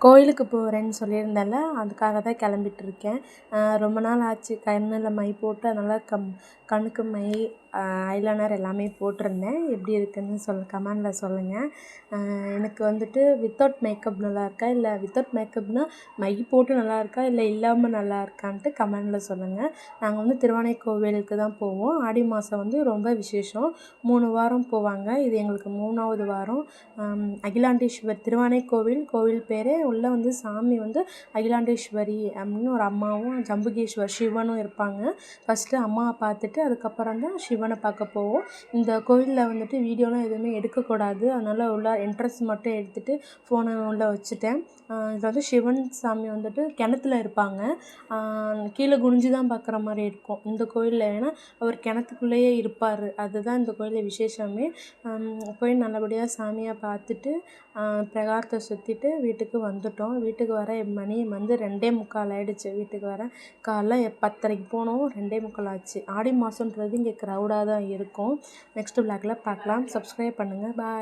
கோயிலுக்கு போகிறேன்னு சொல்லியிருந்தேன்ல, அதுக்காக தான் கிளம்பிட்டுருக்கேன். ரொம்ப நாள் ஆச்சு கண்ணில் மை போட்டு, அதனால் கண்ணுக்கு மை, ஐலைனர் எல்லாமே போட்டிருந்தேன். எப்படி இருக்குதுன்னு கமெண்டில் சொல்லுங்கள். எனக்கு வந்துட்டு வித்தவுட் மேக்கப் நல்லாயிருக்கா, இல்லை வித்தவுட் மேக்கப்னால் மை போட்டு நல்லாயிருக்கா, இல்லை இல்லாமல் நல்லா இருக்கான்ட்டு கமெண்டில் சொல்லுங்கள். நாங்கள் வந்து திருவானைக்கோவிலுக்கு தான் போவோம். ஆடி மாதம் வந்து ரொம்ப விசேஷம். 3 வாரம் போவாங்க. இது எங்களுக்கு 3வது வாரம். அகிலாண்டேஸ்வரி திருவானைக்கோவில் கோவில் பேர். உள்ளே வந்து சாமி வந்து அகிலாண்டேஸ்வரி அப்படின்னு ஒரு அம்மாவும், ஜம்புகேஸ்வர் சிவனும் இருப்பாங்க. ஃபஸ்ட்டு அம்மாவை பார்த்துட்டு அதுக்கப்புறம் தான் சிவனை பார்க்க போவோம். இந்த கோவிலில் வந்துட்டு வீடியோலாம் எதுவுமே எடுக்கக்கூடாது, அதனால் உள்ள என்ட்ரன்ஸ் மட்டும் எடுத்துகிட்டு ஃபோனை உள்ளே வச்சுட்டேன். இது வந்து சிவன் சாமி வந்துட்டு கிணத்துல இருப்பாங்க. கீழே குனிஞ்சு தான் பார்க்குற மாதிரி இருக்கும் இந்த கோயிலில். ஏன்னா அவர் கிணத்துக்குள்ளேயே இருப்பார். அதுதான் இந்த கோயிலில் விசேஷமே. போய் நல்லபடியாக சாமியை பார்த்துட்டு பிரகாரத்தை சுற்றிட்டு வீட்டுக்கு வந்துட்டோம். வீட்டுக்கு வர மணி வந்து 2:45 ஆகிடுச்சு. வீட்டுக்கு வர காலைல 10:30க்கு போனோம், 2:45 ஆச்சு. ஆடி மாதன்றது இங்கே க்ரௌடாக தான் இருக்கும். நெக்ஸ்ட்டு விளாகில் பார்க்கலாம். சப்ஸ்கிரைப் பண்ணுங்கள். பாய்.